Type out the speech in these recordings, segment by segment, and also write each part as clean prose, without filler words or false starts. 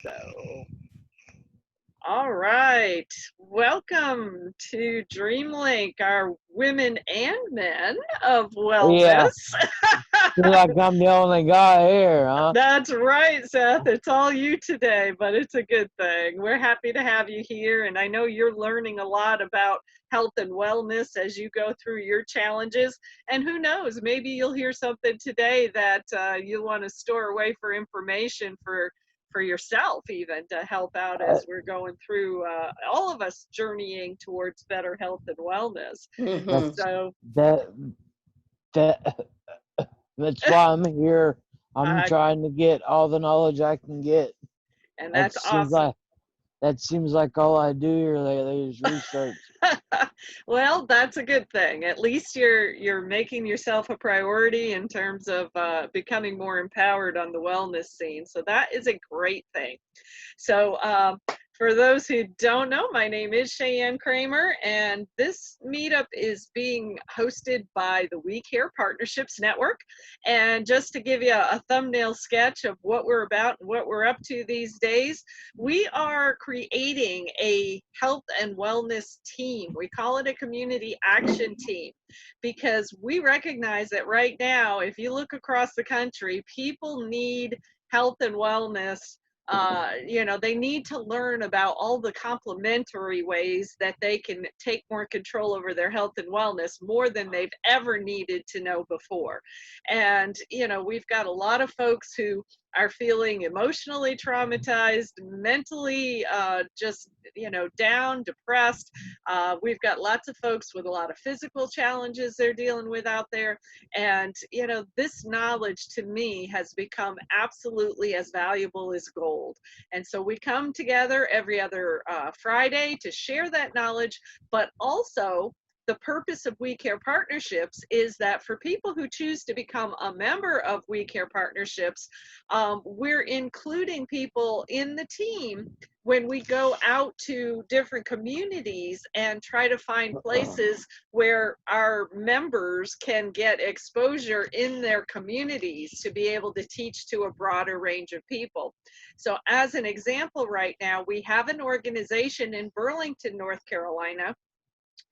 So, all right. Welcome to DreamLink, our women and men of Yeah, wellness. feel like I'm the only guy here, huh? That's right, Seth. It's all you today, but it's a good thing. We're happy to have you here, and I know you're learning a lot about health and wellness as you go through your challenges. And who knows, maybe you'll hear something today that you'll want to store away for information for yourself, even to help out Uh, as we're going through all of us journeying towards better health and wellness. Hmm. that's So, that that that's why I'm here. I'm uh, trying to get all the knowledge I can get. and That that's seems awesome. like that seems like all I do here lately is research. Well, that's a good thing. At least you're making yourself a priority in terms of becoming more empowered on the wellness scene. So that is a great thing. So, for those who don't know, my name is Cheyenne Kramer, and this meetup is being hosted by the We Care Partnerships Network. And just to give you a thumbnail sketch of what we're about and what we're up to these days, we are creating a health and wellness team. We call it a community action team because we recognize that right now, if you look across the country, people need health and wellness. They need to learn about all the complementary ways that they can take more control over their health and wellness more than they've ever needed to know before. And, we've got a lot of folks who are feeling emotionally traumatized, mentally just, down, depressed. We've got lots of folks with a lot of physical challenges they're dealing with out there. And, this knowledge to me has become absolutely as valuable as gold. And so we come together every other Friday to share that knowledge, but also the purpose of We Care Partnerships is that for people who choose to become a member of We Care Partnerships, we're including people in the team when we go out to different communities and try to find places where our members can get exposure in their communities to be able to teach to a broader range of people. So, as an example, right now, we have an organization in Burlington, North Carolina,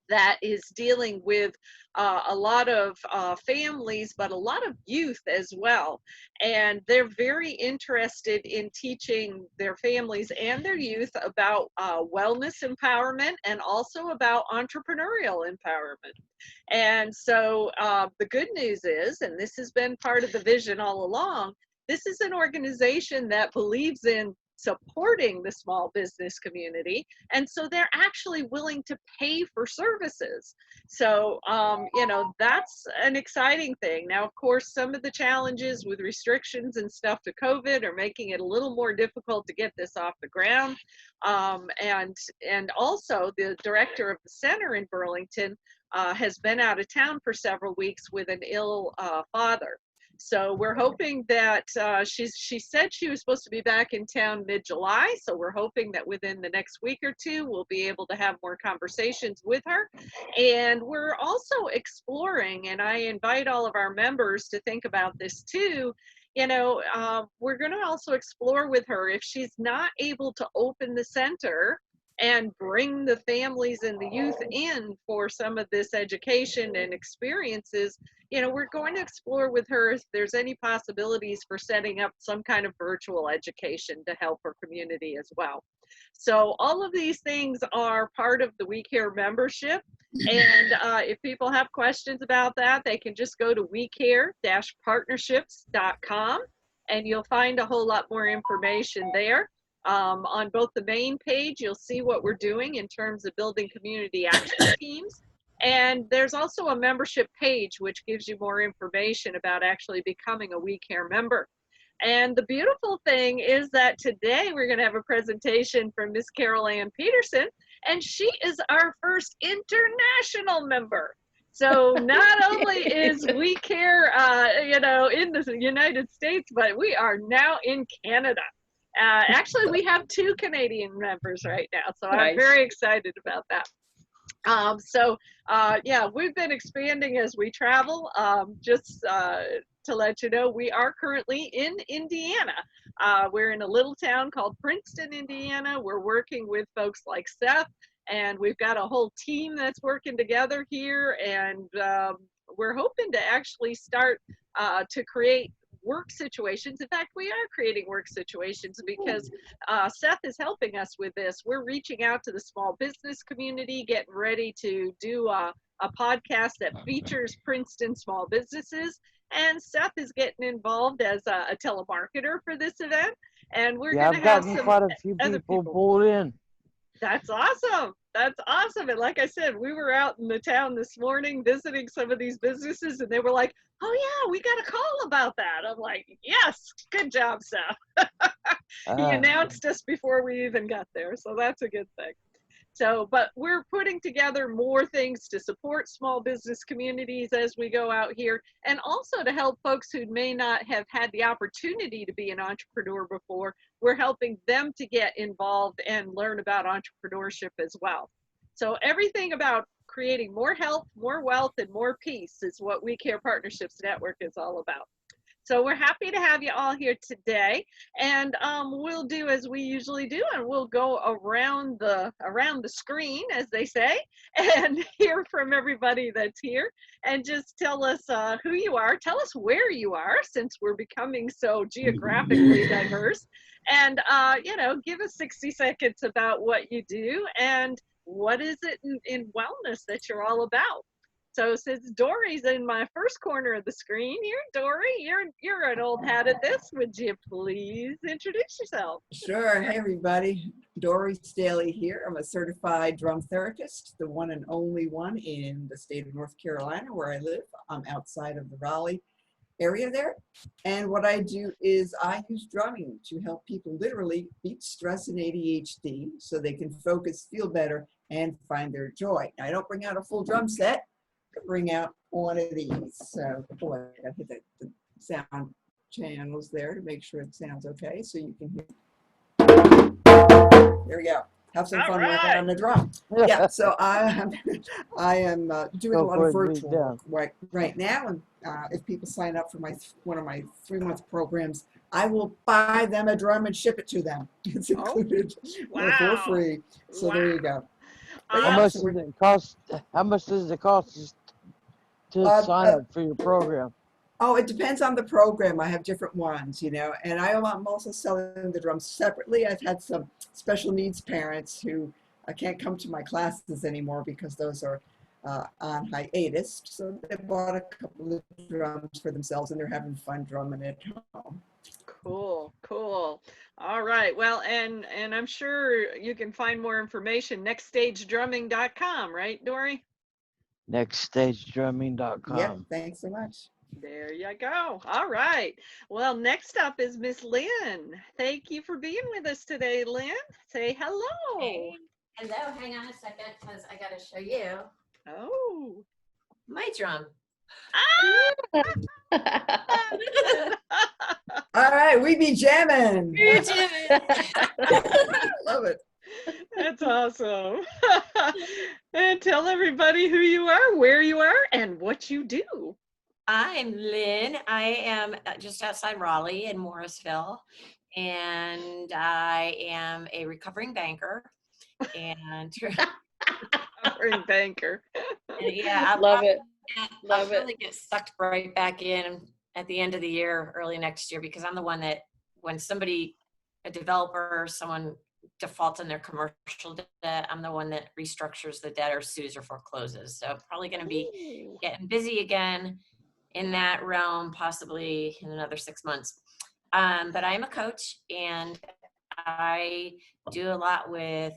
that is dealing with a lot of families, but a lot of youth as well. And they're very interested in teaching their families and their youth about wellness empowerment and also about entrepreneurial empowerment. And so the good news is, and this has been part of the vision all along, this is an organization that believes in supporting the small business community, and so they're actually willing to pay for services. So that's an exciting thing. Now, of course, some of the challenges with restrictions and stuff to COVID are making it a little more difficult to get this off the ground. And also the director of the center in Burlington has been out of town for several weeks with an ill father. So we're hoping that she said she was supposed to be back in town mid-July. So we're hoping that within the next week or two, we'll be able to have more conversations with her. And we're also exploring, and I invite all of our members to think about this too. We're going to also explore with her if she's not able to open the center and bring the families and the youth in for some of this education and experiences. We're going to explore with her if there's any possibilities for setting up some kind of virtual education to help her community as well. So all of these things are part of the We Care membership. And if people have questions about that, they can just go to wecare-partnerships.com, and you'll find a whole lot more information there. On both the main page, you'll see what we're doing in terms of building community action teams. And there's also a membership page, which gives you more information about actually becoming a We Care member. And the beautiful thing is that today we're going to have a presentation from Miss Carole-Anne Pedersen, and she is our first international member. So not only is We Care, in the United States, but we are now in Canada. Actually, we have 2 Canadian members right now, so I'm Nice. very excited about that. Yeah, we've been expanding as we travel. Just to let you know we are currently in Indiana. We're in a little town called Princeton, Indiana. We're working with folks like Seth, and we've got a whole team that's working together here, and we're hoping to actually start to create work situations. In fact, we are creating work situations because Seth is helping us with this. We're reaching out to the small business community, getting ready to do a podcast that features Princeton small businesses. And Seth is getting involved as a telemarketer for this event. And we're Yeah, going I've to have gotten some quite a few other people people. pulled in. That's awesome. That's awesome. And like I said, we were out in the town this morning visiting some of these businesses, and they were like, oh, yeah, we got a call about that. I'm like, yes, good job, Seth. He announced us before we even got there. So that's a good thing. So, but we're putting together more things to support small business communities as we go out here, and also to help folks who may not have had the opportunity to be an entrepreneur before. We're helping them to get involved and learn about entrepreneurship as well. So everything about creating more health, more wealth, and more peace is what We Care Partnerships Network is all about. So we're happy to have you all here today, and we'll do as we usually do, and we'll go around the screen, as they say, and hear from everybody that's here, and just tell us who you are, tell us where you are, since we're becoming so geographically diverse, and you know, give us 60 seconds about what you do and what is it in wellness that you're all about. So since Dory's in my first corner of the screen here, Dory, you're an old hat at this. Would you please introduce yourself? Sure. Hey, everybody. Dory Staley here. I'm a certified drum therapist, the one and only one in the state of North Carolina where I live. I'm outside of the Raleigh area there. And what I do is I use drumming to help people literally beat stress and ADHD so they can focus, feel better, and find their joy. Now, I don't bring out a full drum set. Bring out one of these. So, boy, I gotta hit the sound channels there to make sure it sounds okay. So you can hear. There we go. Have some fun working on the drum. Yeah. So I am doing a lot of virtual work right now, and if people sign up for one of my 3-month programs, I will buy them a drum and ship it to them. It's included for free. So there you go. How much does it cost? How much does it cost to sign up for your program? Oh, it depends on the program. I have different ones, you know, and I'm also selling the drums separately. I've had some special needs parents who can't come to my classes anymore because those are on hiatus. So they bought a couple of drums for themselves and they're having fun drumming at home. Cool, cool. All right. Well, and I'm sure you can find more information nextstagedrumming.com, right, Dory? Nextstagedrumming.com. Yep. Thanks so much. There you go. All right. Well, next up is Miss Lynn. Thank you for being with us today, Lynn. Say hello. Hey. Hello. Hang on a second, because I got to show you. Oh. My drum. All right, we be jamming. We're jamming. Love it. That's awesome. And tell everybody who you are, where you are, and what you do. I'm Lynn. I am just outside Raleigh in Morrisville, and I am a recovering banker. And recovering banker. Yeah, I love it. I'll really get sucked right back in at the end of the year, early next year, because I'm the one that when a developer or someone defaults on their commercial debt, I'm the one that restructures the debt or sues or forecloses. So probably going to be getting busy again in that realm, possibly in another 6 months. But I'm a coach, and I do a lot with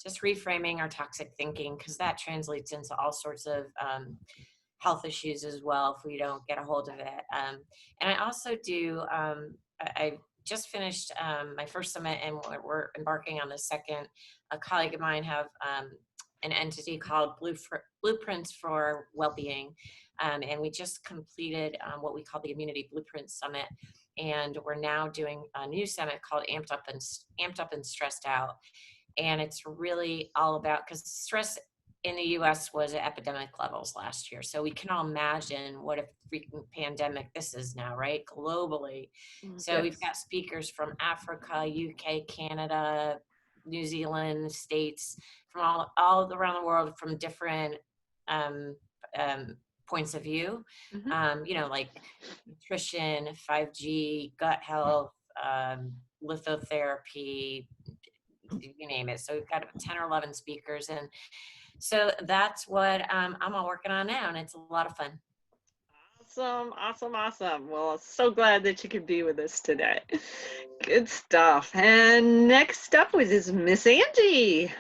just reframing our toxic thinking, because that translates into all sorts of health issues as well if we don't get a hold of it. And I also do, I just finished my first summit, and we're embarking on the second. A colleague of mine have an entity called Blueprints for Wellbeing. And we just completed what we call the Immunity Blueprint Summit. And we're now doing a new summit called Amped Up and Stressed Out. And it's really all about, because stress in the US was at epidemic levels last year. So we can all imagine what a freaking pandemic this is now, right? Globally. So we've got speakers from Africa, UK, Canada, New Zealand, States, from all around the world, from different points of view. You know, like nutrition, 5G, gut health, lithotherapy, you name it. So we've got 10 or 11 speakers, and so that's what I'm all working on now, and it's a lot of fun. Awesome, awesome, awesome. Well, so glad that you could be with us today. Good stuff. And next up is Miss Angie.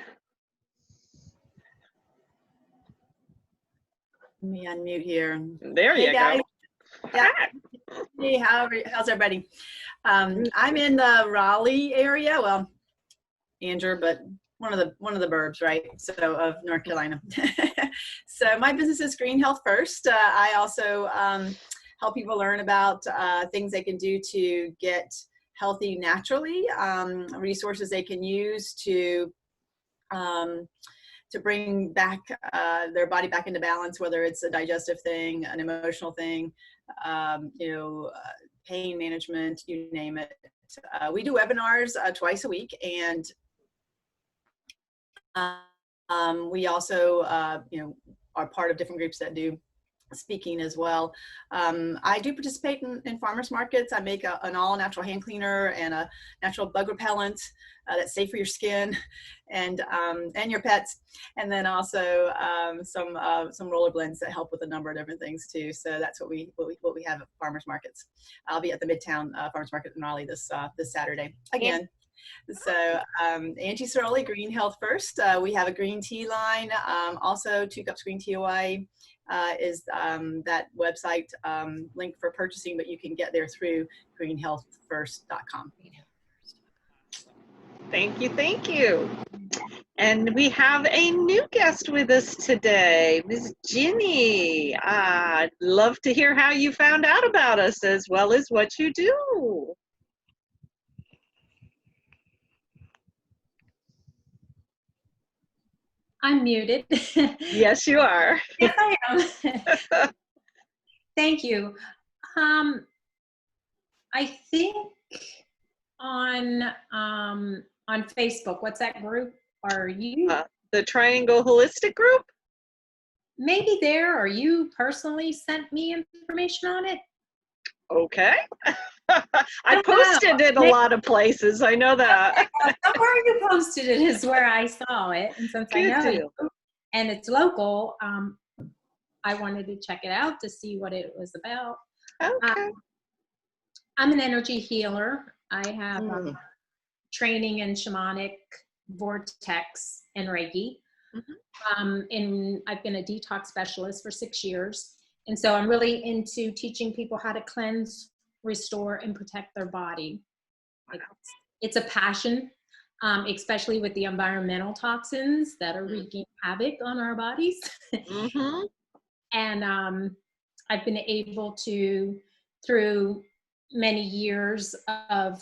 Let me unmute here. There you guys. go. Yeah. Hey, how's everybody? I'm in the Raleigh area. Well, Andrew, but one of the burbs, right? So of North Carolina. So my business is Green Health First. I also help people learn about things they can do to get healthy naturally, resources they can use to bring back their body back into balance, whether it's a digestive thing, an emotional thing, pain management, you name it. We do webinars twice a week, and we also, are part of different groups that do speaking as well. I do participate in farmers markets. I make an all natural hand cleaner and a natural bug repellent that's safe for your skin and your pets. And then also some roller blends that help with a number of different things too. So that's what we have at farmers markets. I'll be at the Midtown Farmers Market in Raleigh this Saturday again. So Angie Soroli, Green Health First. We have a green tea line. Also 2 Cups Green Tea Hawaii is that website link for purchasing, but you can get there through greenhealthfirst.com. Thank you, thank you. And we have a new guest with us today, Ms. Ginny. I'd love to hear how you found out about us as well as what you do. I'm muted. Yes, you are. Yes, I am. Thank you. I think on Facebook. What's that group? Are you? The Triangle Holistic Group? Maybe there, or you personally sent me information on it? Okay. I posted it a lot of places. I know that. Somewhere you posted it is where I saw it. And since I know you, and it's local, I wanted to check it out to see what it was about. Okay. I'm an energy healer. I have training in shamanic, vortex, and Reiki. And I've been a detox specialist for 6 years. And so I'm really into teaching people how to cleanse, restore, and protect their body. It's a passion, especially with the environmental toxins that are wreaking havoc on our bodies. And I've been able to, through many years of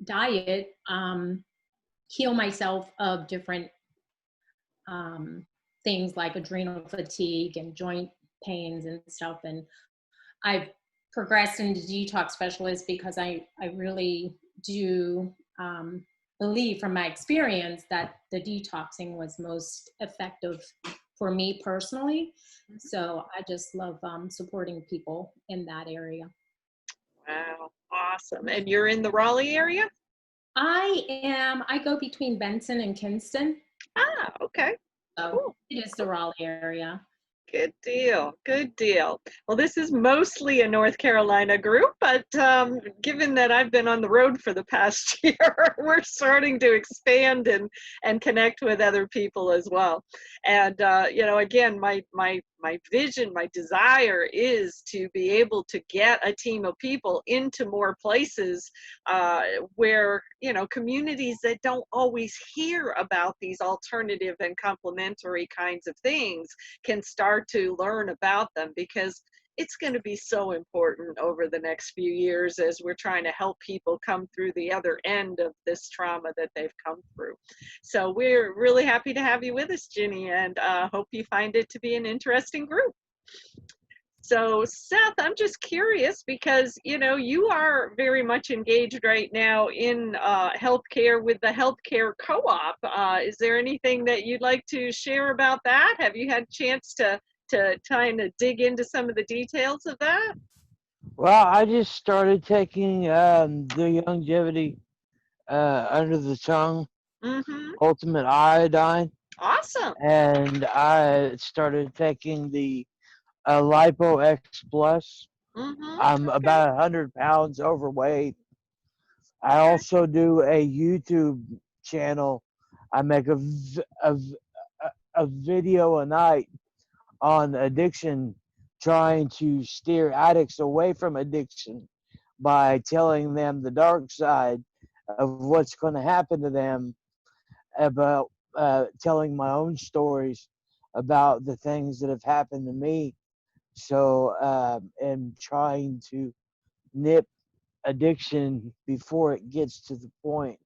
diet, heal myself of different things like adrenal fatigue and joint pains and stuff. And I've progressed into detox specialist because I really do believe from my experience that the detoxing was most effective for me personally. So I just love supporting people in that area. Wow, awesome. And you're in the Raleigh area? I go between Benson and Kinston. Ah, okay. So cool. It is the Raleigh area. Good deal. Good deal. Well, this is mostly a North Carolina group, but given that I've been on the road for the past year, we're starting to expand and connect with other people as well. And again, my vision, my desire is to be able to get a team of people into more places where, communities that don't always hear about these alternative and complementary kinds of things can start to learn about them, because it's going to be so important over the next few years as we're trying to help people come through the other end of this trauma that they've come through. So we're really happy to have you with us, Ginny, and hope you find it to be an interesting group. So Seth, I'm just curious because, you know, you are very much engaged right now in healthcare with the healthcare co-op. Is there anything that you'd like to share about that? Have you had a chance to kind of dig into some of the details of that? Well, I just started taking the longevity under the tongue, ultimate iodine, Awesome. and I started taking the Lipo X Plus. I'm Okay. about 100 pounds overweight. I Okay. also do a YouTube channel. I make a video a night on addiction, trying to steer addicts away from addiction by telling them the dark side of what's going to happen to them, about telling my own stories about the things that have happened to me. So, and trying to nip addiction before it gets to the point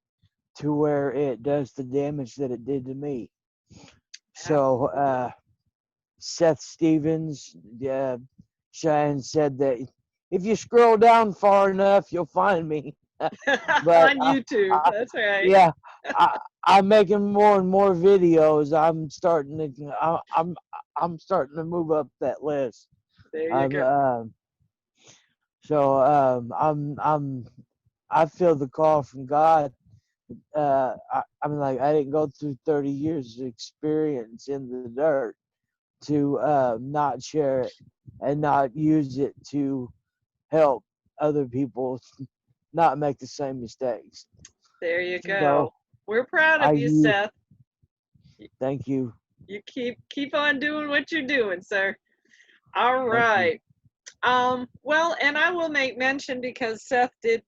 to where it does the damage that it did to me. So, Seth Stevens, Cheyenne said that if you scroll down far enough, you'll find me. But On YouTube, that's right. yeah, I'm making more and more videos. I'm starting to move up that list. There you go. I feel the call from God. I'm like, I didn't go through 30 years of experience in the dirt to not share it and not use it to help other people not make the same mistakes. There you go. So we're proud of you, Seth. Thank you. You keep on doing what you're doing, sir. All Thank right. you. Well, and I will make mention because Seth did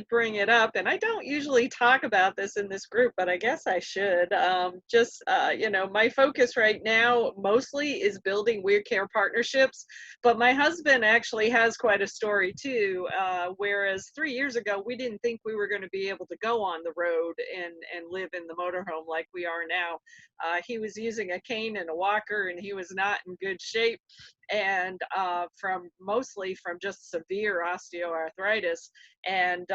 bring it up, and I don't usually talk about this in this group, but I guess I should. You know, my focus right now mostly is building weird care partnerships, but my husband actually has quite a story too. Whereas 3 years ago, we didn't think we were going to be able to go on the road and live in the motorhome like we are now. He was using a cane and a walker, and he was not in good shape. And mostly from just severe osteoarthritis. And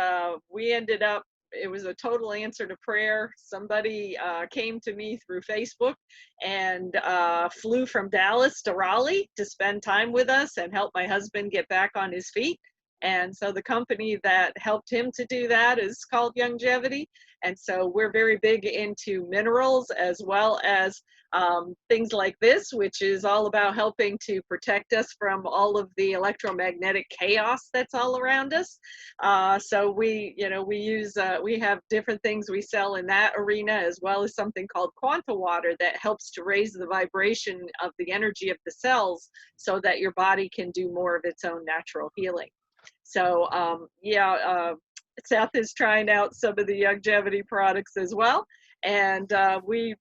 we ended up, it was a total answer to prayer. Somebody came to me through Facebook and flew from Dallas to Raleigh to spend time with us and help my husband get back on his feet. And so the company that helped him to do that is called Longevity. And so we're very big into minerals as well as things like this, which is all about helping to protect us from all of the electromagnetic chaos that's all around us. So we have different things we sell in that arena, as well as something called Quanta Water that helps to raise the vibration of the energy of the cells so that your body can do more of its own natural healing. So Seth is trying out some of the longevity products as well, and we're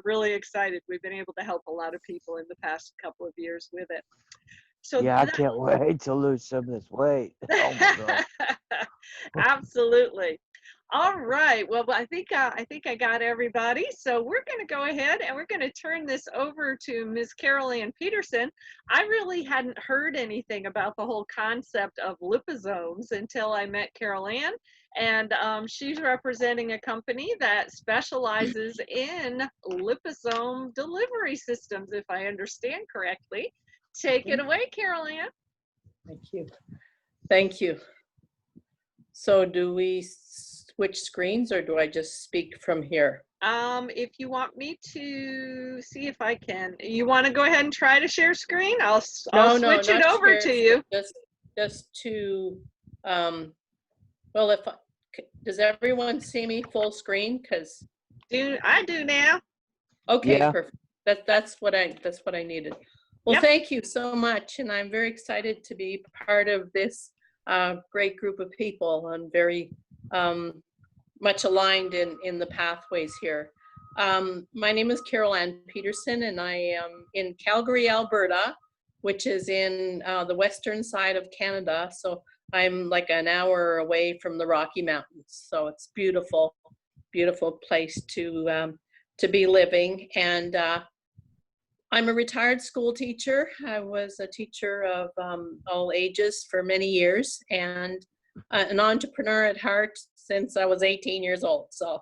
really excited. We've been able to help a lot of people in the past couple of years with it. So yeah, I can't wait to lose some of this weight. Oh my God. Absolutely. All right. Well, I think I got everybody. So we're going to go ahead and we're going to turn this over to Ms. Carole-Anne Pedersen. I really hadn't heard anything about the whole concept of liposomes until I met Carole-Anne. And she's representing a company that specializes in liposome delivery systems, if I understand correctly. Take it away, Carole-Anne. Thank you. Thank you. So do we switch screens or do I just speak from here? If you want me to see if I can, you want to go ahead and try to share screen? I'll switch it over to you. Just to, well, does everyone see me full screen? Because I do now. Okay, yeah. Perfect. That's what I needed. Well, Thank you so much, and I'm very excited to be part of this great group of people. I'm very much aligned in the pathways here. My name is Carole-Anne Pedersen, and I am in Calgary, Alberta, which is in the western side of Canada. So I'm like an hour away from the Rocky Mountains. So it's beautiful, beautiful place to be living. And I'm a retired school teacher. I was a teacher of all ages for many years, and an entrepreneur at heart since I was 18 years old. So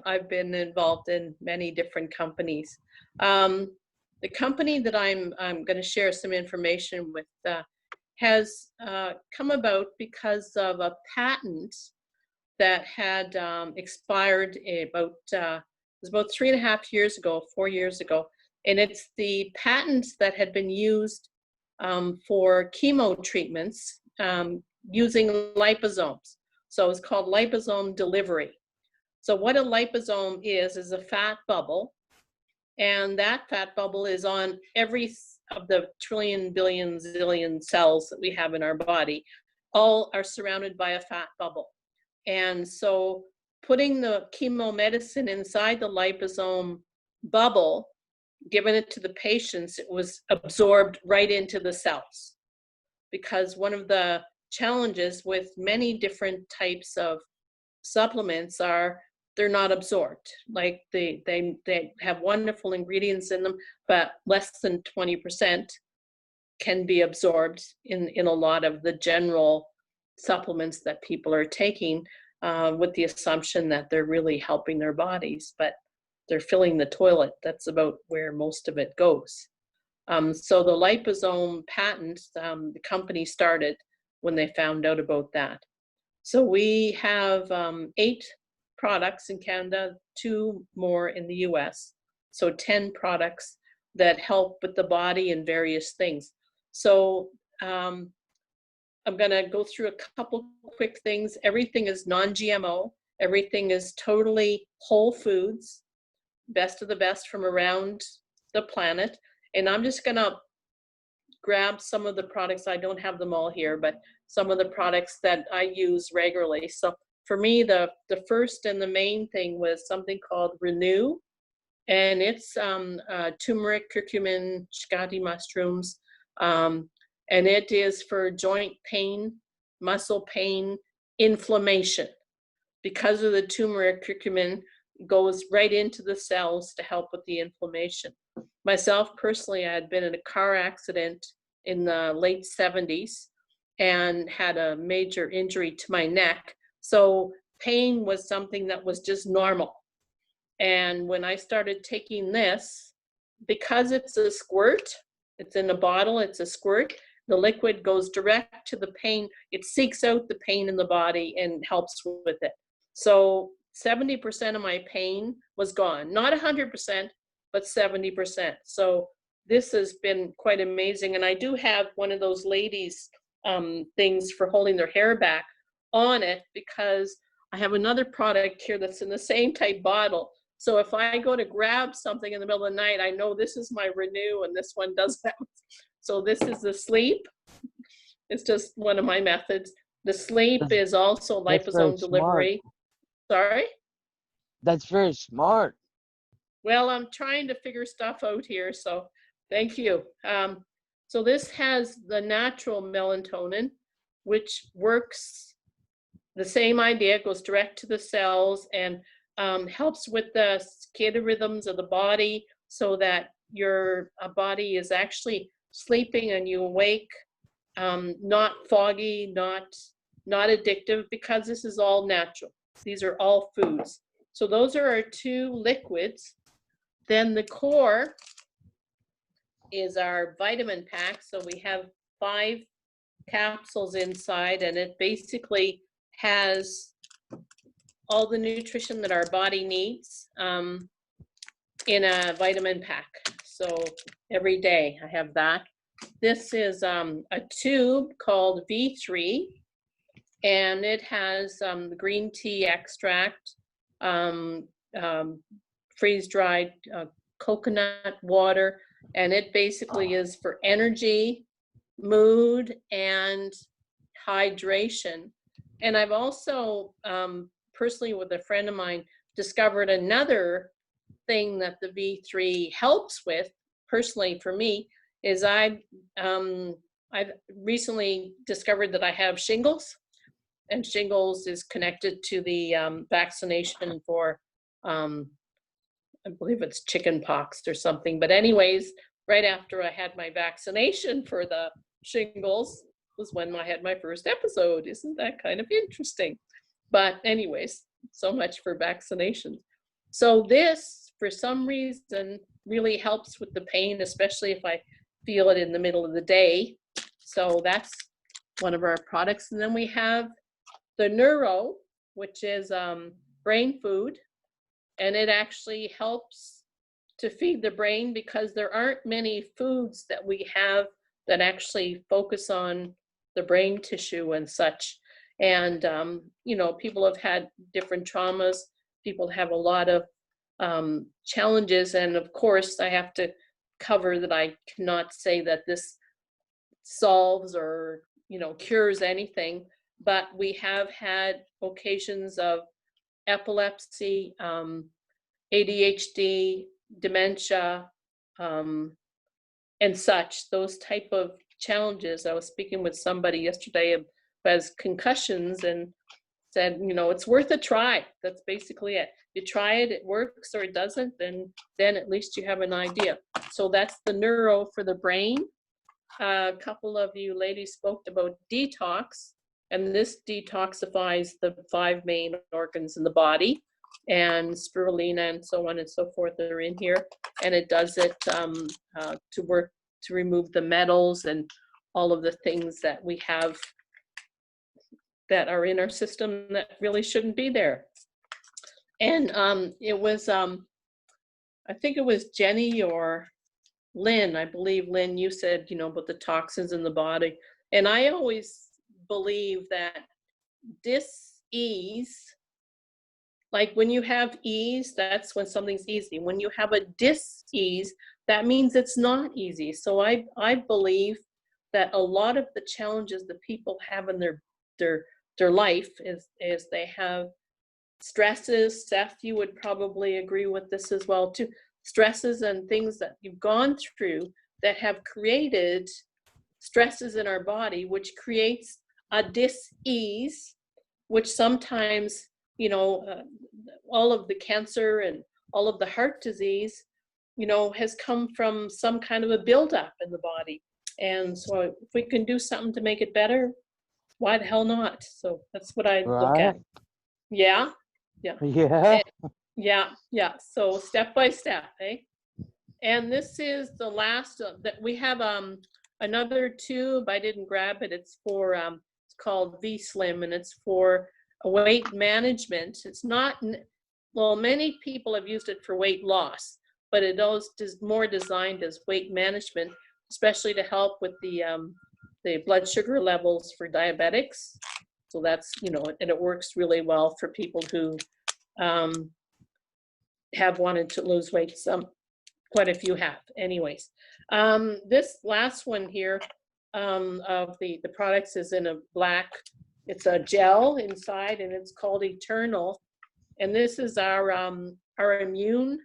I've been involved in many different companies. The company that I'm going to share some information with has come about because of a patent that had expired about it was about 3.5 years ago, 4 years ago, and it's the patents that had been used for chemo treatments using liposomes. So it's called liposome delivery. So what a liposome is a fat bubble, and that fat bubble is on every of the trillion, billion, zillion cells that we have in our body. All are surrounded by a fat bubble. And so putting the chemo medicine inside the liposome bubble, giving it to the patients, it was absorbed right into the cells. Because one of the challenges with many different types of supplements are they're not absorbed. Like they have wonderful ingredients in them, but less than 20% can be absorbed in a lot of the general supplements that people are taking, with the assumption that they're really helping their bodies, but they're filling the toilet. That's about where most of it goes. So the liposome patent, the company started when they found out about that. So we have 8 products in Canada, 2 more in the US. So 10 products that help with the body and various things. So I'm going to go through a couple quick things. Everything is non-GMO. Everything is totally whole foods, best of the best from around the planet. And I'm just going to grab some of the products. I don't have them all here, but some of the products that I use regularly. So for me, the first and the main thing was something called Renew. And it's turmeric, curcumin, shikati mushrooms. And it is for joint pain, muscle pain, inflammation. Because of the turmeric, curcumin goes right into the cells to help with the inflammation. Myself, personally, I had been in a car accident in the late 70s and had a major injury to my neck. So pain was something that was just normal. And when I started taking this, because it's a squirt, it's in a bottle, it's a squirt, the liquid goes direct to the pain. It seeks out the pain in the body and helps with it. So 70% of my pain was gone. Not 100%, but 70%. So this has been quite amazing. And I do have one of those ladies' things for holding their hair back on it, because I have another product here that's in the same type bottle. So if I go to grab something in the middle of the night, I know this is my Renew and this one does that. So this is the sleep. It's just one of my methods. The sleep is also liposome delivery. Sorry? That's very smart. Well, I'm trying to figure stuff out here, so thank you. So this has the natural melatonin, which works the same idea. It goes direct to the cells and helps with the circadian rhythms of the body, so that your body is actually sleeping and you awake, not foggy, not addictive, because this is all natural. These are all foods. So those are our 2 liquids. Then the core is our vitamin pack. So we have 5 capsules inside, and it basically has all the nutrition that our body needs in a vitamin pack. So every day I have that. This is a tube called V3, and it has green tea extract, freeze-dried coconut water, and it basically is for energy, mood, and hydration. And I've also, personally with a friend of mine, discovered another thing that the V3 helps with, personally for me, is I've recently discovered that I have shingles, and shingles is connected to the vaccination for, I believe it's chicken pox or something. But anyways, right after I had my vaccination for the shingles was when I had my first episode. Isn't that kind of interesting? But anyways, so much for vaccinations. So this, for some reason, really helps with the pain, especially if I feel it in the middle of the day. So that's one of our products. And then we have the Neuro, which is brain food. And it actually helps to feed the brain because there aren't many foods that we have that actually focus on the brain tissue and such. And, you know, people have had different traumas. People have a lot of challenges. And of course, I have to cover that I cannot say that this solves or, you know, cures anything. But we have had occasions of epilepsy, ADHD, dementia, and such, those type of challenges. I was speaking with somebody yesterday who has concussions and said, you know, it's worth a try. That's basically it. You try it, it works or it doesn't, then at least you have an idea. So that's the Neuro for the brain. A couple of you ladies spoke about detox, and this detoxifies the 5 main organs in the body, and spirulina and so on and so forth that are in here. And it does it to work to remove the metals and all of the things that we have that are in our system that really shouldn't be there. And it was, I think it was Jenny or Lynn, I believe, Lynn, you said, you know, about the toxins in the body. And I always believe that dis-ease, like when you have ease, that's when something's easy. When you have a dis-ease, that means it's not easy. So I believe that a lot of the challenges that people have in their life is they have stresses. Seth, you would probably agree with this as well too. Stresses and things that you've gone through that have created stresses in our body, which creates a dis-ease, which sometimes, you know, all of the cancer and all of the heart disease, you know, has come from some kind of a buildup in the body. And so if we can do something to make it better, why the hell not? So that's what I look at. Yeah. Yeah. So step by step, eh? And this is the last that we have another tube. I didn't grab it. It's for it's called V-Slim, and it's for weight management. It's not, well, many people have used it for weight loss, but it is more designed as weight management, especially to help with the blood sugar levels for diabetics. So that's, you know, and it works really well for people who have wanted to lose weight. Quite a few have. Anyways, this last one here of the products is in a black, it's a gel inside, and it's called Eternal. And this is our immune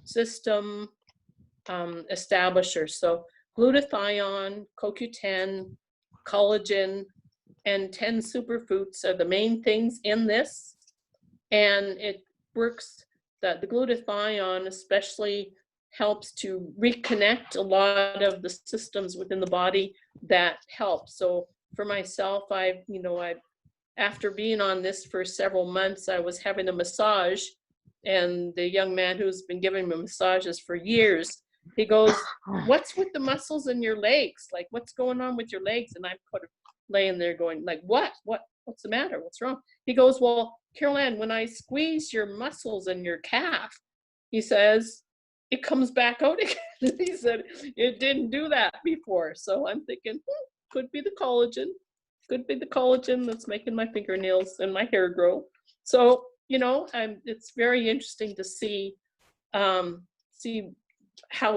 system establisher. So glutathione, CoQ10, collagen, and 10 superfoods are the main things in this. And it works, the glutathione especially helps to reconnect a lot of the systems within the body that help. So for myself, after being on this for several months, I was having a massage, and the young man who's been giving me massages for years, he goes, "What's with the muscles in your legs? Like, what's going on with your legs?" And I'm kind of laying there going, like, what's the matter? What's wrong? He goes, "Well, Carole-Anne, when I squeeze your muscles in your calf," he says, "it comes back out again." He said, "It didn't do that before." So I'm thinking, could be the collagen. Could be the collagen that's making my fingernails and my hair grow. So, you know, it's very interesting to see how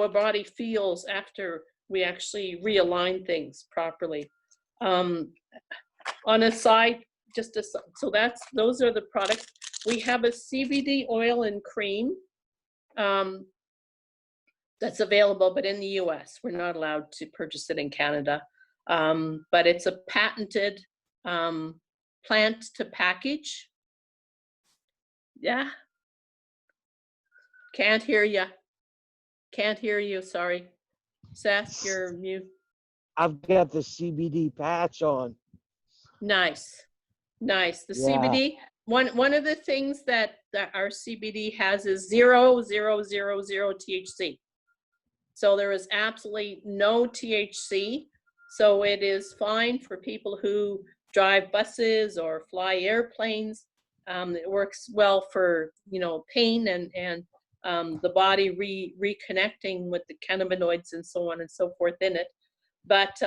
a body feels after we actually realign things properly. On a side, so those are the products. We have a CBD oil and cream that that's available, but in the US. We're not allowed to purchase it in Canada. But it's a patented plant to package. Yeah. Can't hear you. Can't hear you, sorry. Seth, you're mute. I've got the CBD patch on. Nice, nice. The Yeah. CBD, one of the things that our CBD has is 0,000 THC. So there is absolutely no THC. So it is fine for people who drive buses or fly airplanes. It works well for, you know, pain and the body reconnecting with the cannabinoids and so on and so forth in it. But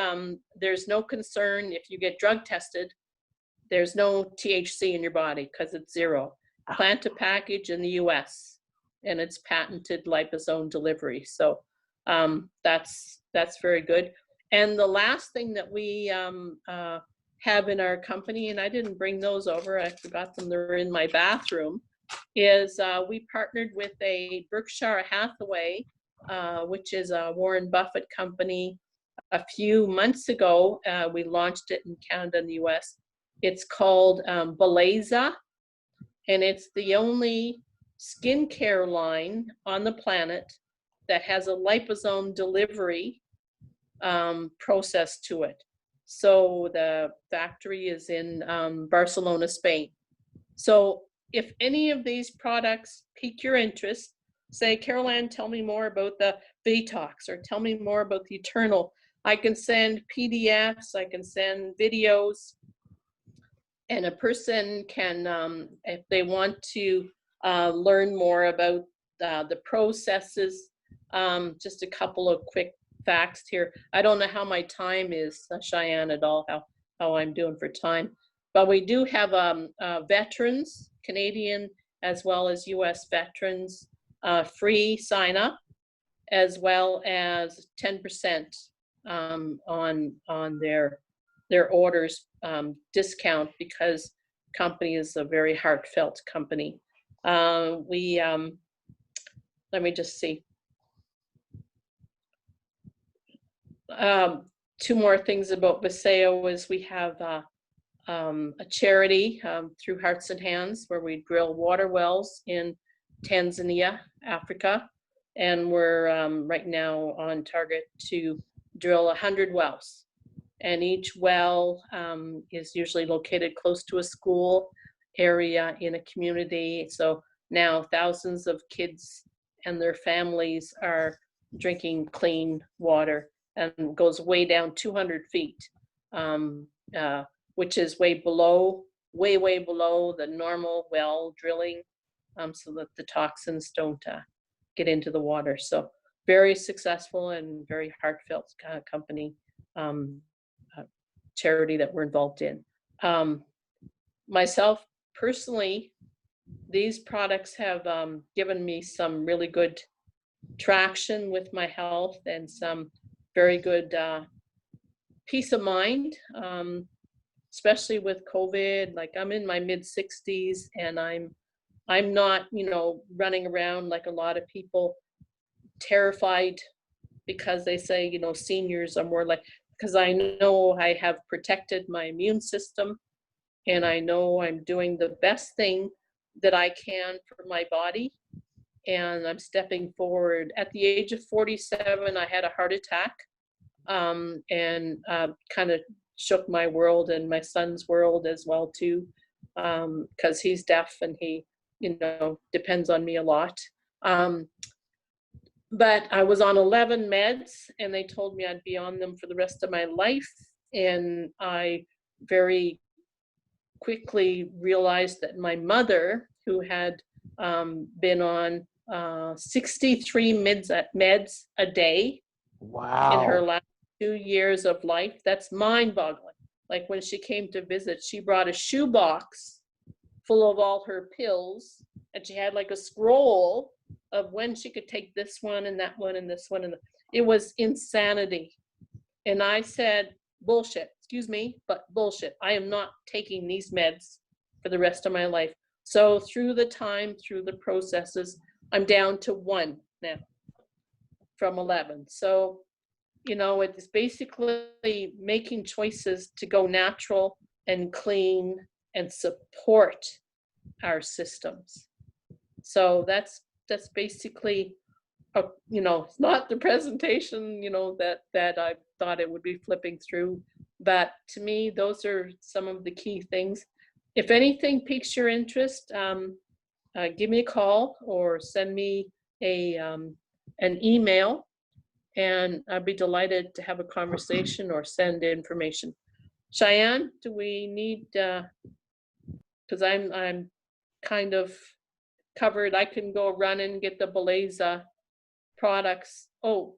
there's no concern if you get drug tested, there's no THC in your body because it's zero. Plant to package in the US, and it's patented liposome delivery. So that's very good. And the last thing that we have in our company, and I didn't bring those over, I forgot them, they're in my bathroom, is we partnered with a Berkshire Hathaway, which is a Warren Buffett company. A few months ago, we launched it in Canada and the US. It's called Vasayo, and it's the only skincare line on the planet that has a liposome delivery process to it. So the factory is in Barcelona, Spain. So if any of these products pique your interest, say, Carole-Anne, tell me more about the Vitox, or tell me more about the Eternal. I can send PDFs, I can send videos, and a person can, if they want to learn more about the processes, just a couple of quick facts here. I don't know how my time is, Cheyenne, at all, how I'm doing for time, but we do have veterans, Canadian as well as US veterans, free sign up, as well as 10% on their orders discount, because company is a very heartfelt company. Let me just see. Two more things about Vasayo is we have a charity through Hearts and Hands where we drill water wells in Tanzania, Africa, and we're right now on target to drill 100 wells. And each well is usually located close to a school area in a community. So now thousands of kids and their families are drinking clean water, and goes way down 200 feet, which is way below the normal well drilling, so that the toxins don't get into the water. So very successful and very heartfelt company, charity that we're involved in. Myself personally, these products have given me some really good traction with my health and some very good peace of mind, especially with COVID. Like, I'm in my mid-60s and I'm not, you know, running around like a lot of people, terrified because they say, you know, seniors are more like, because I know I have protected my immune system, and I know I'm doing the best thing that I can for my body, and I'm stepping forward. At the age of 47, I had a heart attack, and kind of shook my world and my son's world as well too, because he's deaf and he, you know, depends on me a lot. But I was on 11 meds, and they told me I'd be on them for the rest of my life. And I very quickly realized that my mother, who had been on 63 meds a day in her last 2 years of life, that's mind-boggling. Like, when she came to visit, she brought a shoebox full of all her pills, and she had like a scroll of when she could take this one and that one and this one, and it was insanity. And I said, bullshit, excuse me, but bullshit. I am not taking these meds for the rest of my life. So through the processes, I'm down to one now. from 11. So, you know, it's basically making choices to go natural and clean and support our systems. So that's basically, you know, it's not the presentation, you know, that I thought it would be flipping through, but to me, those are some of the key things. If anything piques your interest, give me a call or send me an email, and I'd be delighted to have a conversation or send information. Cheyenne, do we need, because I'm kind of covered. I can go run and get the Beleza products. Oh,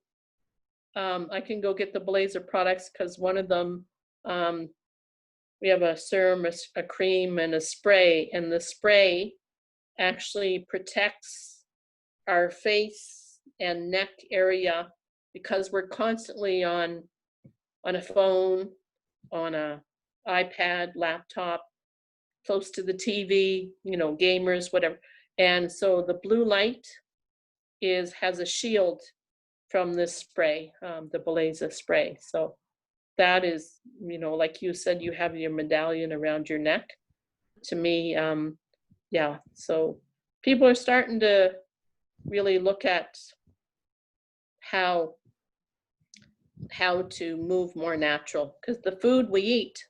I can go get the Beleza products because one of them, we have a serum, a cream, and a spray, and the spray actually protects our face and neck area because we're constantly on a phone, on a iPad, laptop, close to the TV, you know, gamers, whatever. And so the blue light has a shield from this spray, the Beleza spray. So that is, you know, like you said, you have your medallion around your neck. To me, yeah, so people are starting to really look at how to move more natural, because the food we eat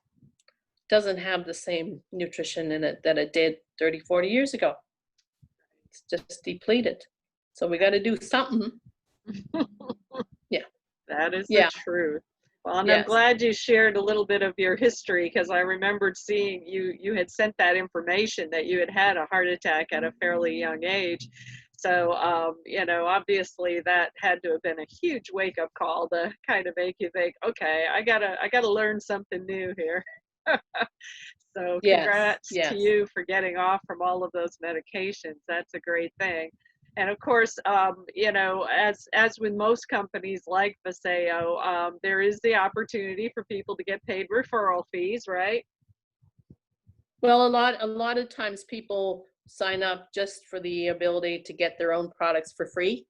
doesn't have the same nutrition in it that it did 30, 40 years ago. It's just depleted. So we got to do something. Yeah. That is Yeah. the truth. Well, and I'm Yes. glad you shared a little bit of your history, because I remembered seeing you had sent that information that you had had a heart attack at a fairly young age. So, you know, obviously that had to have been a huge wake-up call to kind of make you think, okay, I gotta learn something new here. So Yes. congrats Yes. to you for getting off from all of those medications. That's a great thing. And of course, you know, as with most companies like Vasayo, there is the opportunity for people to get paid referral fees, right? Well, a lot of times people sign up just for the ability to get their own products for free,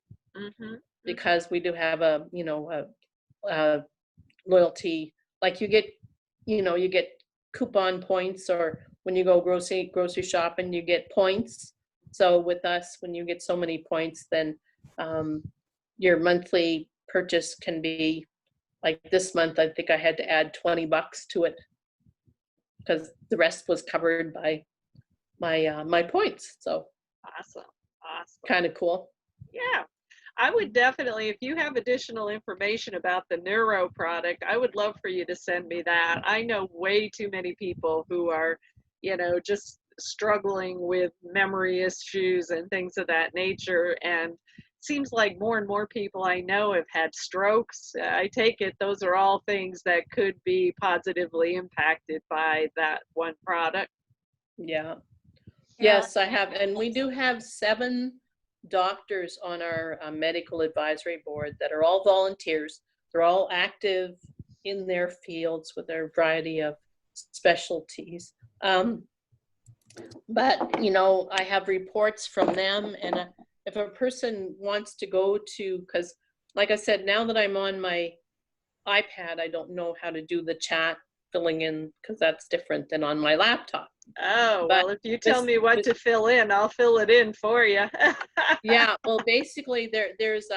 because we do have a, you know, a loyalty, like you get coupon points, or when you go grocery shopping, you get points. So with us, when you get so many points, then your monthly purchase can be, like this month, I think I had to add $20 to it because the rest was covered by my points. So Awesome. kind of cool. Yeah. I would definitely, if you have additional information about the neuro product, I would love for you to send me that. I know way too many people who are, you know, just struggling with memory issues and things of that nature. And seems like more and more people I know have had strokes. I take it those are all things that could be positively impacted by that one product. Yeah. Yes, I have. And we do have 7 doctors on our medical advisory board that are all volunteers. They're all active in their fields with their variety of specialties. But, you know, I have reports from them, and if a person wants to go to, because like I said, now that I'm on my iPad, I don't know how to do the chat filling in, because that's different than on my laptop. Oh, But well, if you tell me what to fill in, I'll fill it in for you. Yeah, well, basically there's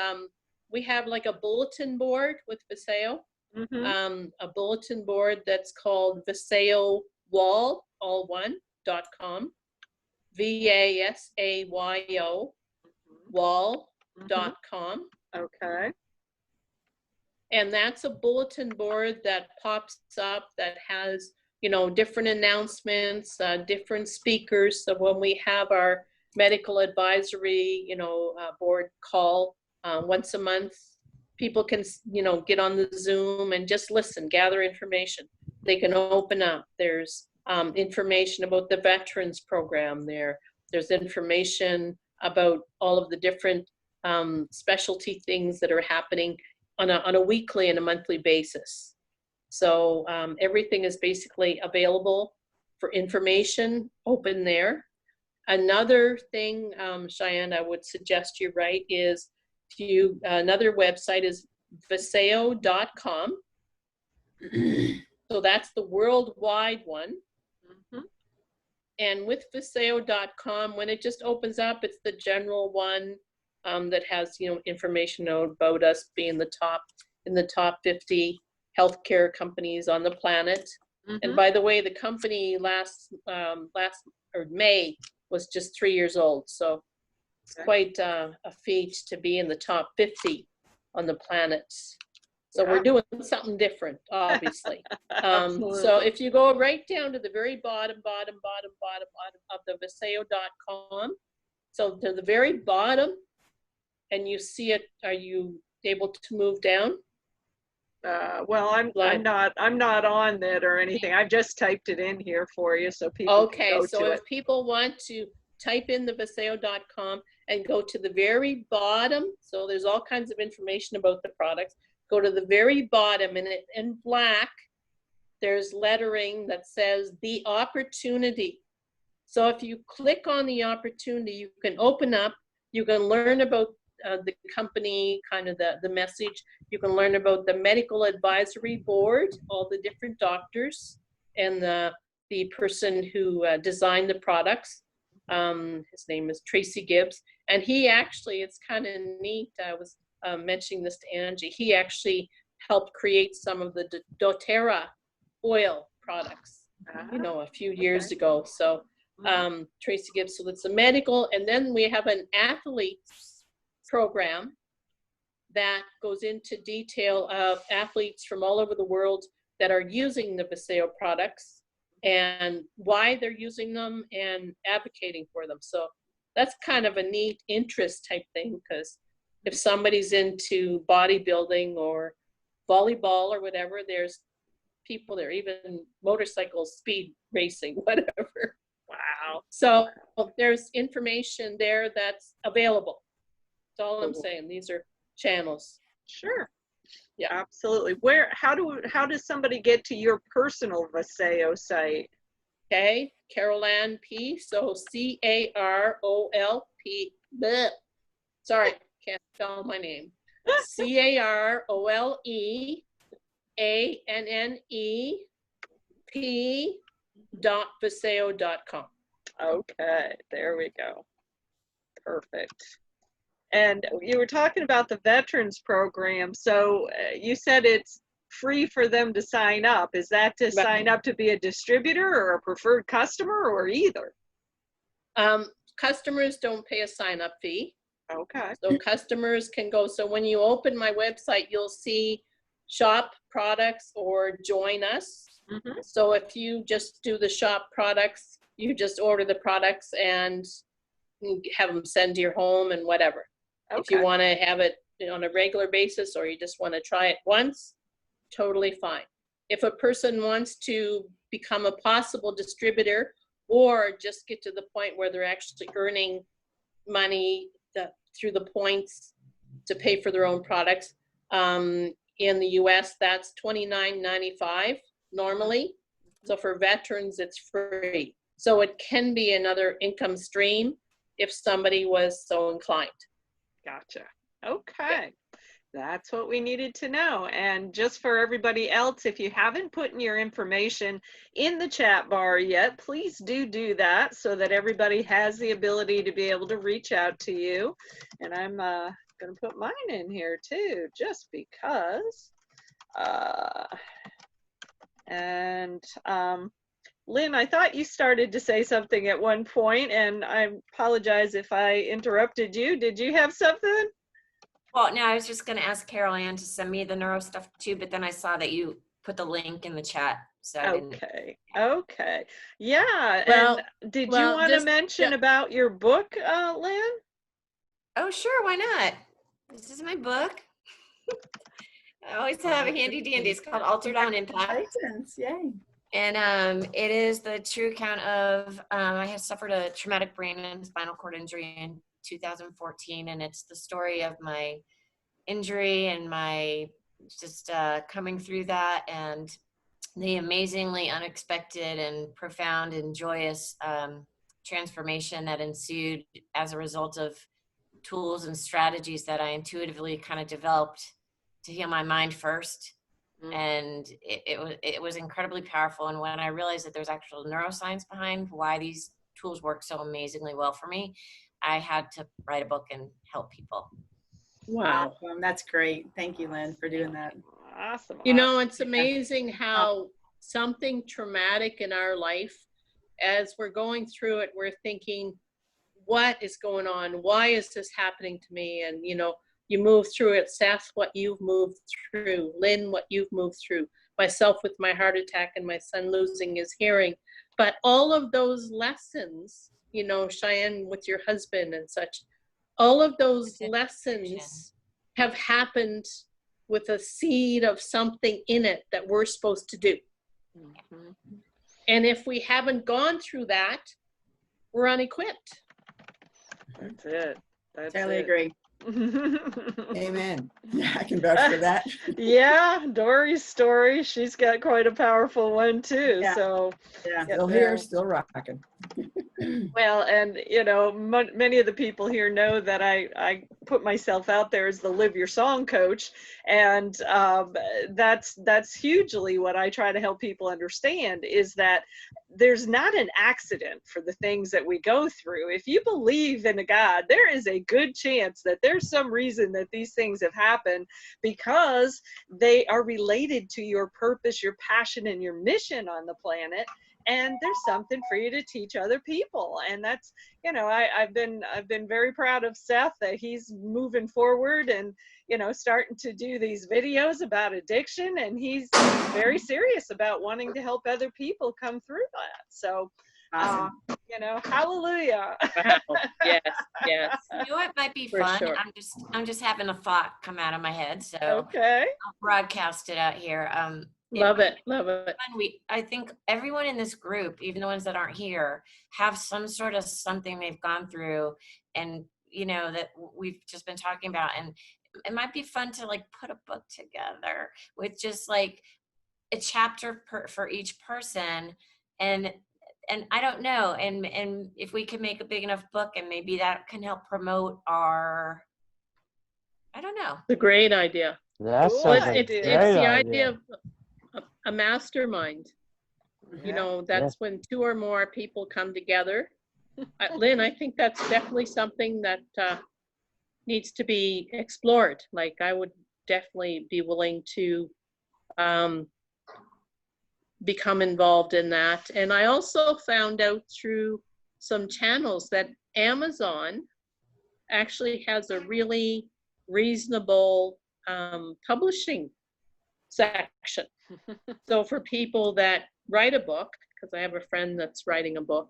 we have like a bulletin board with Vasayo, a bulletin board that's called Vasayo Wall, all one, .com, VASAYO wall.com. Okay. And that's a bulletin board that pops up that has, you know, different announcements, different speakers. So when we have our medical advisory, you know, board call once a month, people can, you know, get on the Zoom and just listen, gather information. They can open up. There's information about the veterans program there. There's information about all of the different specialty things that are happening on a weekly and a monthly basis. So everything is basically available for information, open there. Another thing, Cheyenne, I would suggest you write is, Another website is Vasayo.com. So that's the worldwide one. Mhm. And with Vasayo.com, when it just opens up, it's the general one that has, information about us being in the top 50 healthcare companies on the planet. And Mhm. by the way, the company last May was just 3 years old. So it's Okay. quite a feat to be in the top 50 on the planet. So Yeah. we're doing something different, obviously. So Absolutely. if you go right down to the very bottom of the Vasayo.com, so to the very bottom, and you see it, are you able to move down? Well, I'm not on it or anything. I've just typed it in here for you so people can Okay, go so to if it. people want to type in the Vasayo.com and go to the very bottom, so there's all kinds of information about the products. Go to the very bottom, and in black, there's lettering that says the opportunity. So if you click on the opportunity, you can open up, you can learn about the company, kind of the message. You can learn about the medical advisory board, all the different doctors, and the person who designed the products. His name is Tracy Gibbs. And he actually, it's kind of neat. I was mentioning this to Angie. He actually helped create some of the doTERRA oil products, a few years ago. So Tracy Gibbs, so it's a medical, and then we have an athletes program that goes into detail of athletes from all over the world that are using the Vasayo products and why they're using them and advocating for them. So that's kind of a neat interest type thing, because if somebody's into bodybuilding or volleyball or whatever, there's people there, even motorcycles, speed racing, whatever. Wow. So there's information there that's available. That's all I'm saying. These are channels. Sure. Yeah. Absolutely. How does somebody get to your personal Vasayo site? Okay. Carole-Anne P. So C-A-R-O-L-P. Bleh. Sorry, can't spell my name. CAROLEANNEP.vasayo.com. Okay, there we go. Perfect. And you were talking about the veterans program. So you said it's free for them to sign up. Is that to sign up to be a distributor or a preferred customer, or either? Customers don't pay a sign-up fee. Okay. So customers can go. So when you open my website, you'll see shop products or join us. Mm-hmm. So if you just do the shop products, you just order the products and have them send to your home and whatever. Okay. If you want to have it on a regular basis, or you just want to try it once, totally fine. If a person wants to become a possible distributor or just get to the point where they're actually earning money through the points to pay for their own products, in the US, that's $29.95 normally. So for veterans, it's free. So it can be another income stream if somebody was so inclined. Gotcha. Okay. That's what we needed to know. And just for everybody else, if you haven't put in your information in the chat bar yet, please do that so that everybody has the ability to be able to reach out to you. And I'm going to put mine in here too, just because. Lynn, I thought you started to say something at one point, and I apologize if I interrupted you. Did you have something? Well, no, I was just going to ask Carole-Anne to send me the neuro stuff too, but then I saw that you put the link in the chat. So I didn't. Okay. Yeah. Well, and did you want to mention about your book, Lynn? Oh, sure. Why not? This is my book. I always have a handy dandy. It's called Altered on Impact. Yay. And it is the true account of, I had suffered a traumatic brain and spinal cord injury in 2014. And it's the story of my injury and my just coming through that, and the amazingly unexpected and profound and joyous transformation that ensued as a result of tools and strategies that I intuitively kind of developed to heal my mind first. And it was incredibly powerful. And when I realized that there's actual neuroscience behind why these tools work so amazingly well for me, I had to write a book and help people. Wow. Awesome. That's great. Thank you, Lynn, for doing that. Awesome. You know, it's amazing how something traumatic in our life, as we're going through it, we're thinking, what is going on? Why is this happening to me? And, you know, you move through it. Seth, what you've moved through. Lynn, what you've moved through. Myself with my heart attack and my son losing his hearing. But all of those lessons, you know, Cheyenne with your husband and such, all of those lessons have happened with a seed of something in it that we're supposed to do. And if we haven't gone through that, we're unequipped. That's it. Totally agree. Amen. Yeah, I can vouch for that. Yeah, Dory's story, she's got quite a powerful one too. Yeah. So Yeah. Still here, still rocking. well, and you know, many of the people here know that I put myself out there as the Live Your Song coach, and that's hugely what I try to help people understand, is that there's not an accident for the things that we go through. If you believe in a God, there is a good chance that there's some reason that these things have happened, because they are related to your purpose, your passion, and your mission on the planet. And there's something for you to teach other people. And that's, you know, I've been very proud of Seth that he's moving forward and, you know, starting to do these videos about addiction, and he's very serious about wanting to help other people come through that. So, Awesome. you know, hallelujah. Wow. Yes, yes. You know what might be For fun? sure. I'm just having a thought come out of my head, so Okay. I'll broadcast it out here. Love it, love it. I think everyone in this group, even the ones that aren't here, have some sort of something they've gone through, and you know, that we've just been talking about, and it might be fun to like put a book together with just like a chapter for each person, and I don't know, and if we can make a big enough book, and maybe that can help promote our, I don't know. It's a great idea. That's Cool such a It's idea. great the idea. idea of a mastermind. You know, that's when two or more people come together. Lynn, I think that's definitely something that needs to be explored. Like, I would definitely be willing to become involved in that. And I also found out through some channels that Amazon actually has a really reasonable publishing section. So for people that write a book, because I have a friend that's writing a book,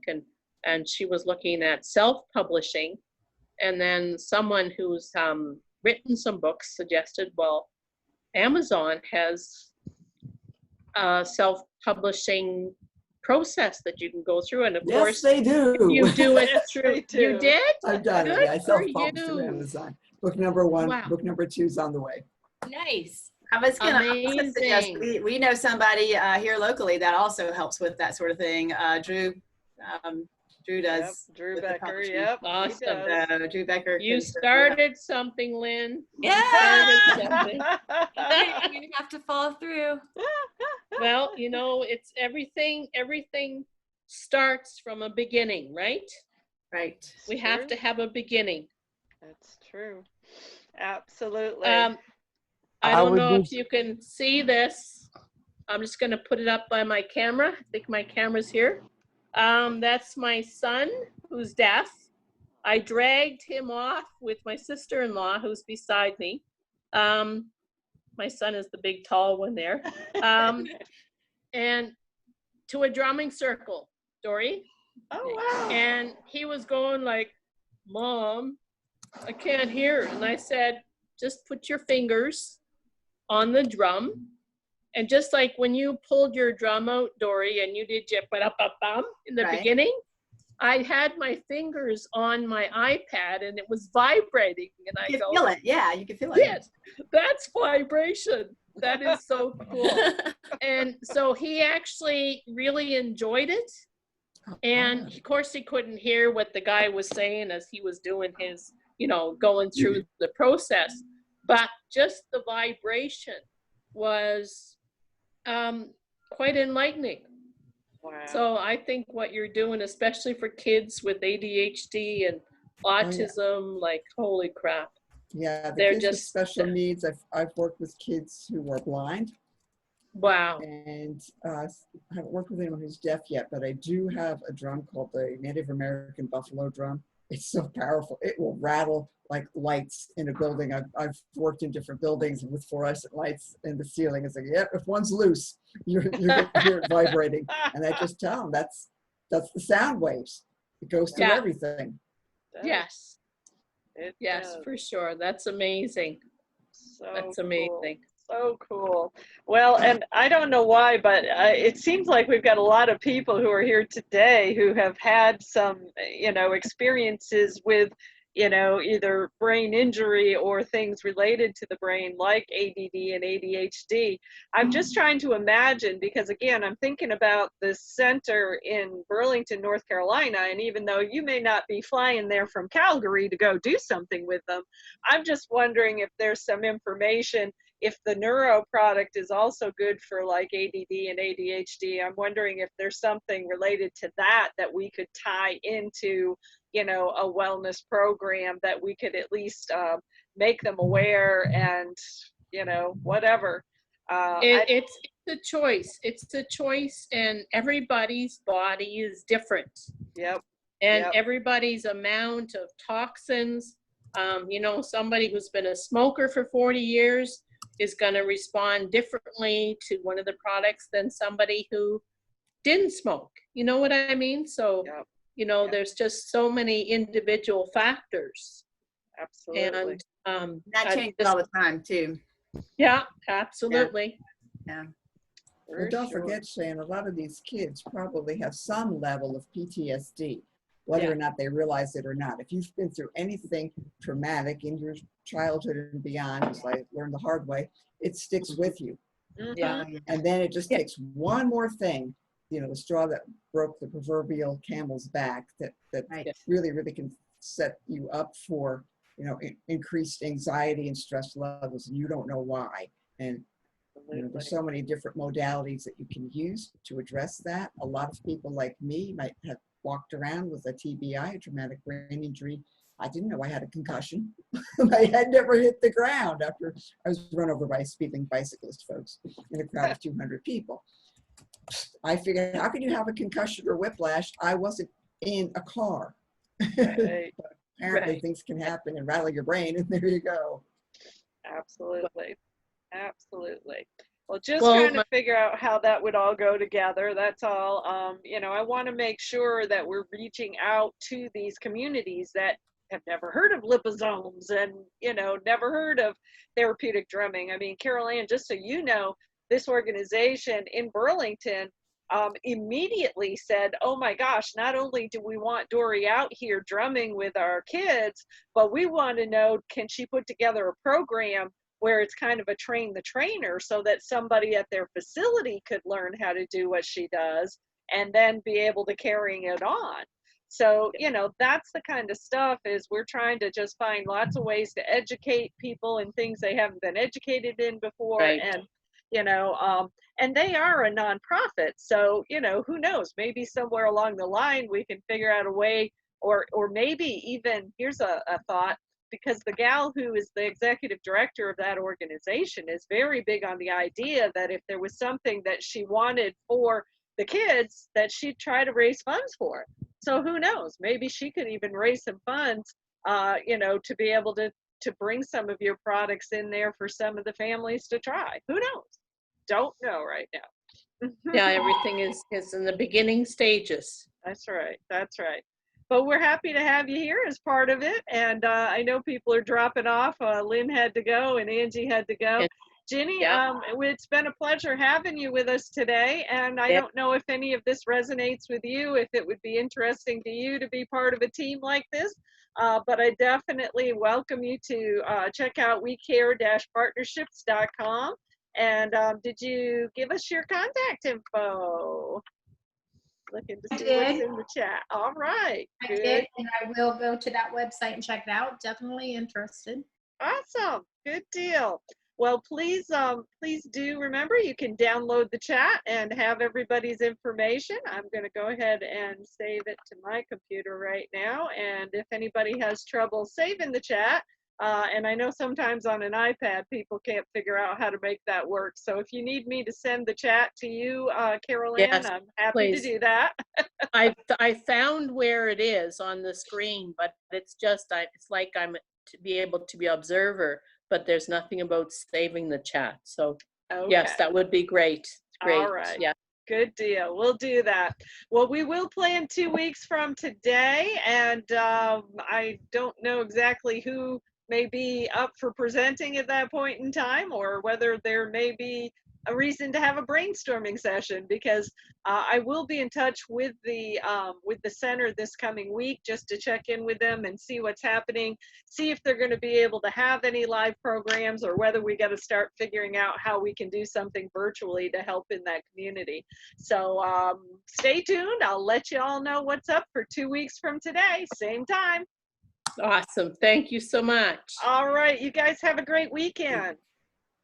and she was looking at self-publishing, and then someone who's written some books suggested, well, Amazon has a self-publishing process that you can go through, and of Yes, course they do. you do it Yes, through. they do. You did? I've done it. Good Yeah, I for self-published through you. Amazon. Book number 1, Wow. book number 2 is on the way. Nice. I was going to suggest, Amazing. we know somebody here locally that also helps with that sort of thing. Drew does. Yep, Drew with the Becker. publishing. Yep. he Awesome. does. Drew Becker. You can- started something, Lynn. Yeah. Started something. I'm gonna have to follow through. Well, you know, it's everything starts from a beginning, right? Right. We have to have a beginning. That's true. Absolutely. I I don't would know do- if you can see this. I'm just going to put it up by my camera. I think my camera's here. That's my son who's deaf. I dragged him off with my sister-in-law who's beside me. My son is the big tall one there. And to a drumming circle, Dory. Oh, wow. And he was going like, Mom, I can't hear. And I said, just put your fingers on the drum. And just like when you pulled your drum out, Dory, and you did your ba-da-ba-bum in the Right. beginning, I had my fingers on my iPad and it was vibrating. And I You go, can feel it. Yeah, you can feel it. yes, that's vibration. That is so cool. And so he actually really enjoyed it. And of course he couldn't hear what the guy was saying as he was doing his, you know, going through the process. But just the vibration was quite enlightening. Wow. So I think what you're doing, especially for kids with ADHD and autism, like, holy crap. Yeah, the They're kids with just special needs, I've worked with kids who are blind, wow. and I haven't worked with anyone who's deaf yet, but I do have a drum called the Native American Buffalo drum. It's so powerful. It will rattle like lights in a building. I've worked in different buildings with fluorescent lights in the ceiling. It's like, yep, if one's loose, you're going to hear it vibrating. And I just tell them that's the sound waves. It goes through everything. Yes. Yes, does. for sure. That's amazing. So That's amazing. So cool. Well, and I don't know why, but it seems like we've got a lot of people who are here today who have had some, you know, experiences with, you know, either brain injury or things related to the brain like ADD and ADHD. I'm just trying to imagine, because again, I'm thinking about this center in Burlington, North Carolina, and even though you may not be flying there from Calgary to go do something with them, I'm just wondering if there's some information, if the neuro product is also good for like ADD and ADHD. I'm wondering if there's something related to that we could tie into, you know, a wellness program that we could at least make them aware and, you know, whatever. It's a choice. It's a choice, and everybody's body is different. Yep. And everybody's amount of toxins, you know, somebody who's been a smoker for 40 years is going to respond differently to one of the products than somebody who didn't smoke. You know what I mean? So, you know, there's just so many individual factors. Absolutely. And that changes all the time too. Yeah, absolutely. Yeah. Well, don't forget, Shane, a lot of these kids probably have some level of PTSD, whether or not they realize it or not. If you've been through anything traumatic in your childhood and beyond, as I learned the hard way, it sticks with you. And then it just takes one more thing, you know, the straw that broke the proverbial camel's back that really, really can set you up for, you know, increased anxiety and stress levels, and you don't know why. And you know, there's so many different modalities that you can use to address that. A lot of people like me might have walked around with a TBI, a traumatic brain injury. I didn't know I had a concussion. My head never hit the ground after I was run over by a speeding bicyclist, folks, in a crowd of 200 people. I figured, how can you have a concussion or whiplash? I wasn't in a car. Right. But apparently things can happen and rattle your brain, and there you go. Absolutely. Absolutely. Well, just trying to figure out how that would all go together. That's all. You know, I want to make sure that we're reaching out to these communities that have never heard of liposomes and, you know, never heard of therapeutic drumming. I mean, Carole-Anne, just so you know, this organization in Burlington immediately said, oh my gosh, not only do we want Dory out here drumming with our kids, but we want to know, can she put together a program where it's kind of a train the trainer so that somebody at their facility could learn how to do what she does and then be able to carry it on. So, you know, that's the kind of stuff is we're trying to just find lots of ways to educate people in things they haven't been educated in before. And, you know, and they are a nonprofit. So, you know, who knows, maybe somewhere along the line we can figure out a way, or maybe even, here's a thought, because the gal who is the executive director of that organization is very big on the idea that if there was something that she wanted for the kids, that she'd try to raise funds for it. So who knows, maybe she could even raise some funds, you know, to be able to bring some of your products in there for some of the families to try. Who knows? Don't know right now. Yeah, everything is in the beginning stages. That's right. That's right. But we're happy to have you here as part of it. And I know people are dropping off. Lynn had to go and Angie had to go. Ginny, it's been a pleasure having you with us today. And I don't know if any of this resonates with you, if it would be interesting to you to be part of a team like this. But I definitely welcome you to check out wecare-partnerships.com. And did you give us your contact info? Looking to I see what's did. in the chat. All right. I Good. did, and I will go to that website and check it out. Definitely interested. Awesome. Good deal. Well, please do remember you can download the chat and have everybody's information. I'm going to go ahead and save it to my computer right now. And if anybody has trouble saving the chat, and I know sometimes on an iPad people can't figure out how to make that work. So if you need me to send the chat to you, Carole-Anne, Yes, I'm happy please. to do that. I found where it is on the screen, but it's just it's like I'm to be able to be observer, but there's nothing about saving the chat. So yes, Okay. that would be great. Great. All right. Yeah. Good deal. We'll do that. Well, we will plan 2 weeks from today, and I don't know exactly who may be up for presenting at that point in time, or whether there may be a reason to have a brainstorming session, because I will be in touch with the center this coming week just to check in with them and see what's happening, see if they're going to be able to have any live programs, or whether we got to start figuring out how we can do something virtually to help in that community. So stay tuned. I'll let you all know what's up for 2 weeks from today, same time. Awesome. Thank you so much. All right. You guys have a great weekend.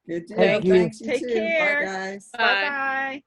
Good deal. Thank you. Thanks, you Take too. care. Bye, guys. Bye. Bye-bye.